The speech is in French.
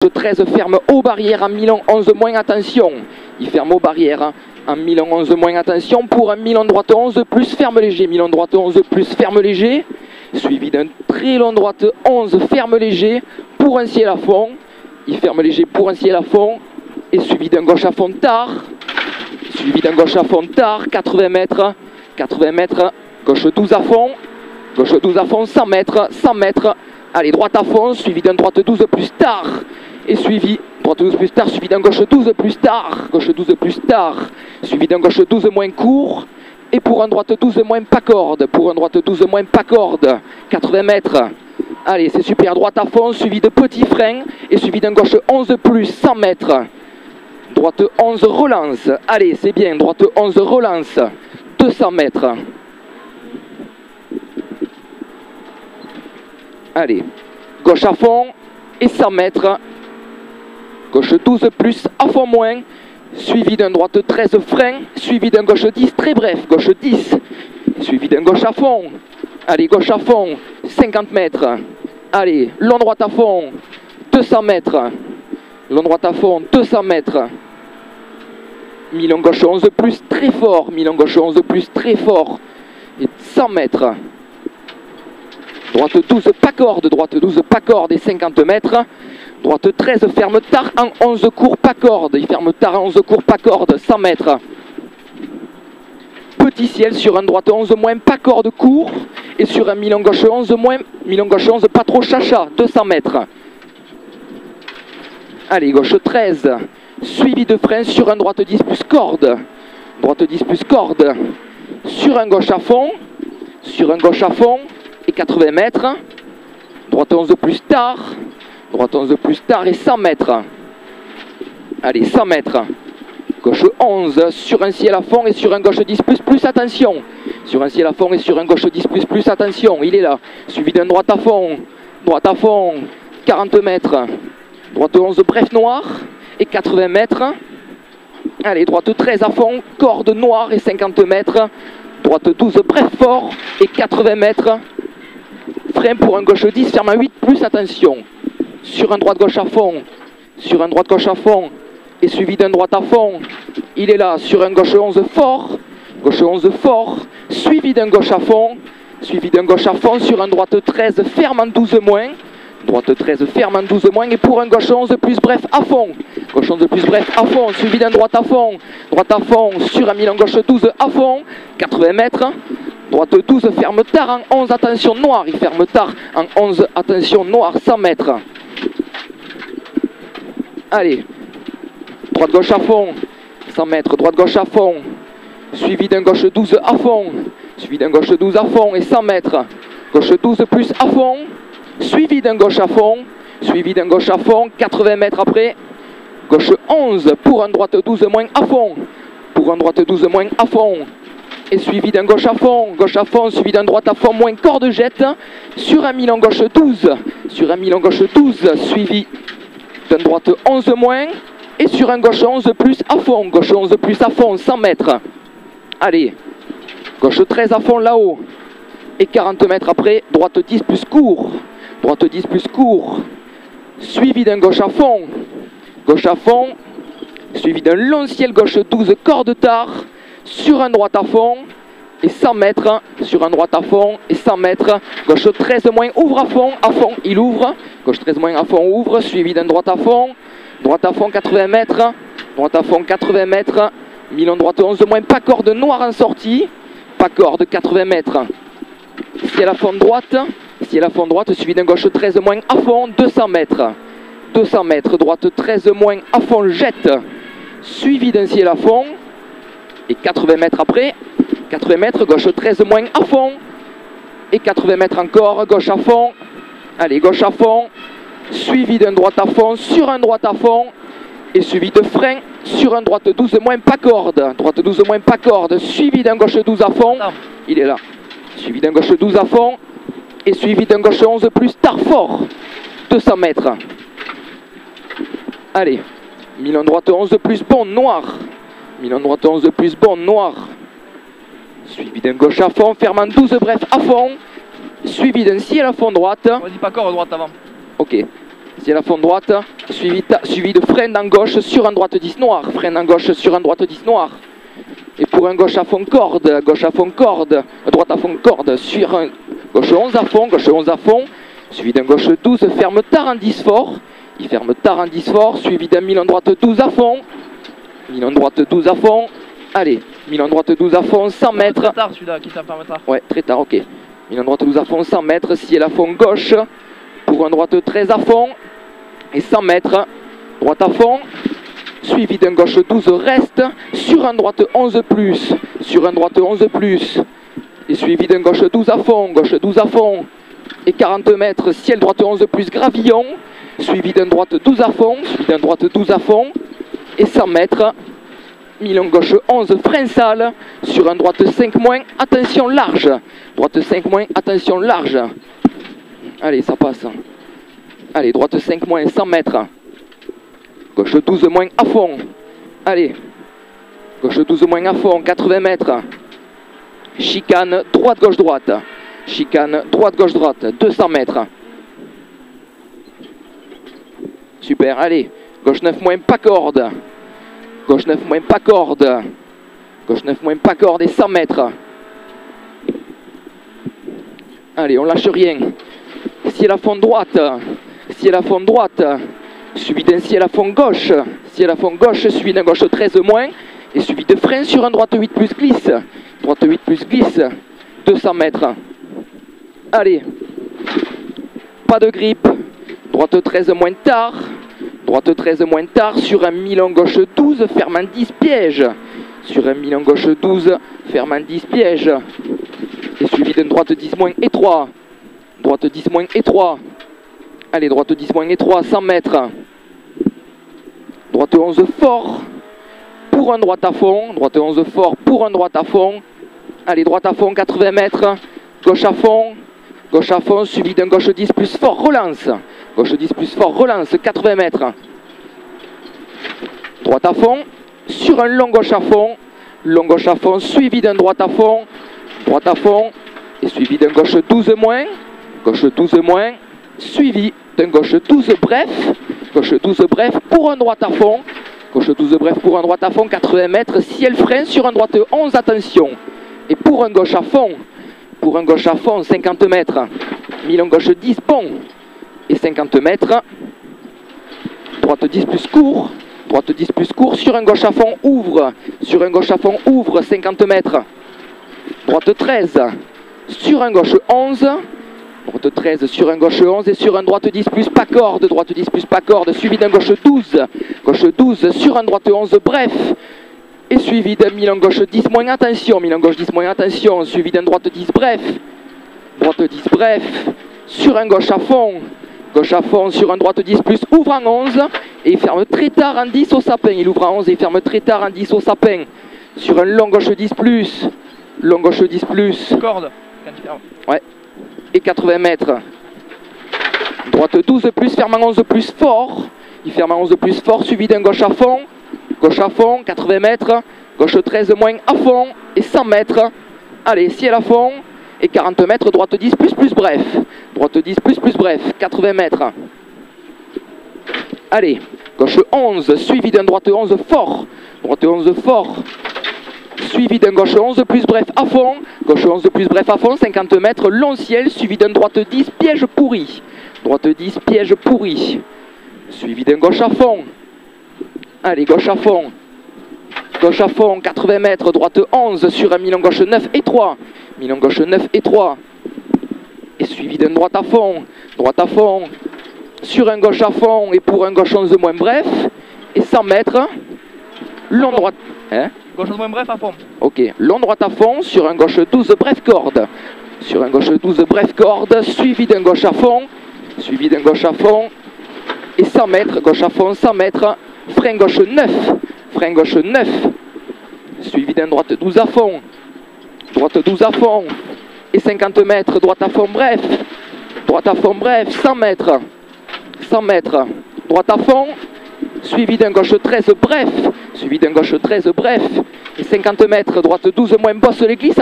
13 ferme aux barrières en Milan 11 moins, attention. Il ferme aux barrières en Milan 11 moins, attention. Pour un Milan droite 11 plus ferme léger. Milan droite 11 plus ferme léger. Suivi d'un très long droite 11 ferme léger pour un ciel à fond. Il ferme léger pour un ciel à fond. Et suivi d'un gauche à fond tard. Suivi d'un gauche à fond tard. 80 mètres. 80 mètres. Gauche 12 à fond. Gauche 12 à fond. 100 mètres. 100 mètres. Allez, droite à fond. Suivi d'un droite 12 plus tard. Et suivi, droite 12 plus tard, suivi d'un gauche 12 plus tard, gauche 12 plus tard, suivi d'un gauche 12 moins court, et pour un droite 12 moins pas corde, pour un droite 12 moins pas corde, 80 mètres. Allez, c'est super, droite à fond, suivi de petits freins, et suivi d'un gauche 11 plus, 100 mètres. Droite 11 relance, allez, c'est bien, droite 11 relance, 200 mètres. Allez, gauche à fond, et 100 mètres. Gauche 12 plus, à fond moins, suivi d'un droite 13 frein, suivi d'un gauche 10 très bref, gauche 10, suivi d'un gauche à fond. Allez, gauche à fond, 50 mètres. Allez, long droite à fond, 200 mètres. Long droite à fond, 200 mètres. Milan gauche 11 plus, très fort. Milan gauche 11 plus, très fort. Et 100 mètres. Droite 12 pas corde, droite 12 pas corde et 50 mètres. Droite 13 ferme tard en 11 court pas corde. Il ferme tard en 11 court pas corde, 100 mètres. Petit ciel sur un droite 11 moins pas corde court. Et sur un Milan gauche 11 moins, Milan gauche 11 pas trop chacha, 200 mètres. Allez, gauche 13. Suivi de frein sur un droite 10 plus corde. Droite 10 plus corde. Sur un gauche à fond. Sur un gauche à fond. Et 80 mètres. Droite 11 plus tard. Droite 11 plus tard et 100 mètres. Allez, 100 mètres. Gauche 11 sur un ciel à fond et sur un gauche 10 plus, attention. Sur un ciel à fond et sur un gauche 10 plus, attention. Il est là. Suivi d'un droite à fond. Droite à fond, 40 mètres. Droite 11 bref noir et 80 mètres. Allez, droite 13 à fond, corde noire et 50 mètres. Droite 12 bref fort et 80 mètres. Frein pour un gauche 10, ferme à 8 plus, attention. Sur un droite gauche à fond, sur un droite gauche à fond, et suivi d'un droite à fond, il est là, sur un gauche 11 fort, suivi d'un gauche à fond, sur un droite 13 ferme en 12 moins, droite 13 ferme en 12 moins, et pour un gauche 11 plus bref à fond, gauche 11 plus bref à fond, suivi d'un droite à fond, sur un Milan gauche 12 à fond, 80 mètres, droite 12 ferme tard en 11, attention noir, il ferme tard en 11, attention noir, 100 mètres. Allez, droite gauche à fond, 100 mètres, droite gauche à fond, suivi d'un gauche 12 à fond, et 100 mètres, gauche 12 plus à fond, suivi d'un gauche à fond, 80 mètres après, gauche 11 pour un droite 12 moins à fond, et suivi d'un gauche à fond, suivi d'un droite à fond moins corde jette, sur un Milan gauche 12, suivi d'un droite 11 moins, et sur un gauche 11 plus à fond, 100 mètres. Allez, gauche 13 à fond là-haut, et 40 mètres après, droite 10 plus court, suivi d'un gauche à fond, suivi d'un long ciel gauche 12 corde tard, sur un droite à fond, et 100 mètres, sur un droite à fond, et 100 mètres, gauche 13 moins ouvre à fond, il ouvre, gauche 13 moins à fond ouvre, suivi d'un droite à fond 80 mètres, Milan droite 11 moins, pas corde noire en sortie, pas corde 80 mètres, ciel à fond droite, suivi d'un gauche 13 moins à fond, 200 mètres, droite 13 moins à fond jette, suivi d'un ciel à fond, et 80 mètres après, 80 mètres, gauche 13 moins à fond, et 80 mètres encore, gauche à fond, allez, gauche à fond, suivi d'un droite à fond, sur un droite à fond, et suivi de frein, sur un droite 12 moins pas corde, suivi d'un gauche 12 à fond, il est là, suivi d'un gauche 12 à fond, et suivi d'un gauche 11 plus tard fort, 200 mètres. Allez, Milan droite 11 plus bon, noir, suivi d'un gauche à fond, fermant 12 bref à fond, suivi d'un ciel à fond droite. On dit pas corde droite avant. Ok. Si elle a fond droite, suivi de frein en gauche sur un droite 10 noir. Frein en gauche sur un droite 10 noir. Et pour un gauche à fond corde, droite à fond corde, sur un gauche 11 à fond, suivi d'un gauche 12, ferme tard en 10 fort. Il ferme tard en 10 fort, suivi d'un mille en droite 12 à fond. Mille en droite 12 à fond. Allez, mille en droite 12 à fond, 100 mètres. Très tard celui-là, qui ferme tard. Ouais, très tard, ok. Mille en droite 12 à fond, 100 mètres. Si elle a fond gauche, pour un droite 13 à fond. Et 100 mètres, droite à fond. Suivi d'un gauche 12 reste, sur un droite 11 plus. Sur un droite 11 plus. Et suivi d'un gauche 12 à fond, et 40 mètres, ciel droite 11 plus gravillon, suivi d'un droite 12 à fond, et 100 mètres, milieu gauche 11, frein sale, sur un droite 5 moins, attention large, droite 5 moins, attention large, allez ça passe, allez droite 5 moins, 100 mètres, gauche 12 moins à fond, allez, gauche 12 moins à fond, 80 mètres, chicane, droite-gauche-droite. Chicane, droite-gauche-droite. 200 mètres. Super, allez. Gauche 9 moins, pas corde. Gauche 9 moins, pas corde. Gauche 9 moins, pas corde et 100 mètres. Allez, on lâche rien. Ciel à fond droite. Ciel à fond droite. Suivi d'un ciel à fond gauche. Ciel à fond gauche, suivi d'un gauche 13 moins. Et suivi de frein sur un droite 8 plus glisse. Droite 8 plus glisse, 200 mètres. Allez, pas de grippe. Droite 13 moins tard. Droite 13 moins tard sur un milan gauche 12, fermant 10 pièges. Sur un milan gauche 12, fermant 10 pièges. Et suivi d'une droite 10 moins étroit. Droite 10 moins étroit. Allez, droite 10 moins étroit, 100 mètres. Droite 11 fort. Pour un droite à fond, droite 11 fort pour un droite à fond. Allez, droite à fond, 80 mètres. Gauche à fond, suivi d'un gauche 10 plus fort, relance. Gauche 10 plus fort, relance, 80 mètres. Droite à fond, sur un long gauche à fond, suivi d'un droite à fond, et suivi d'un gauche 12 moins, suivi d'un gauche 12 bref, pour un droite à fond. Gauche 12 bref pour un droite à fond, 80 mètres, ciel frein sur un droite 11, attention. Et pour un gauche à fond, 50 mètres, milieu gauche 10 bon, et 50 mètres, droite 10 plus court, sur un gauche à fond ouvre, 50 mètres, droite 13, sur un gauche 11, droite 13 sur un gauche 11 et sur un droite 10 plus pas corde, suivi d'un gauche 12 sur un droite 11 bref, et suivi d'un milan gauche 10 moins attention, suivi d'un droite 10 bref, sur un gauche à fond sur un droite 10 plus, ouvre en 11 et il ferme très tard en 10 au sapin, il ouvre en 11 et il ferme très tard en 10 au sapin, sur un long gauche 10 plus, corde, ouais, et 80 mètres, droite 12 plus, ferme en 11 plus fort, il ferme en 11 plus fort, suivi d'un gauche à fond, 80 mètres, gauche 13 moins à fond, et 100 mètres, allez, ciel à fond, et 40 mètres, droite 10 plus bref, 80 mètres, allez, gauche 11, suivi d'un droite 11 fort, suivi d'un gauche 11 plus bref à fond, 50 mètres, long ciel, suivi d'un droite 10 piège pourri, suivi d'un gauche à fond, allez, gauche à fond, 80 mètres, droite 11 sur un milan gauche 9 étroit, et suivi d'un droite à fond, sur un gauche à fond et pour un gauche 11 moins bref, et 100 mètres, long droite, hein? Gauche 11 moins bref à fond. Ok, long droite à fond sur un gauche 12 bref corde, suivi d'un gauche à fond, et 100 mètres, gauche à fond, 100 mètres, frein gauche 9, suivi d'un droite 12 à fond, et 50 mètres, droite à fond bref, 100 mètres, droite à fond, suivi d'un gauche 13 bref, et 50 mètres, droite 12 moins bosse les glisses.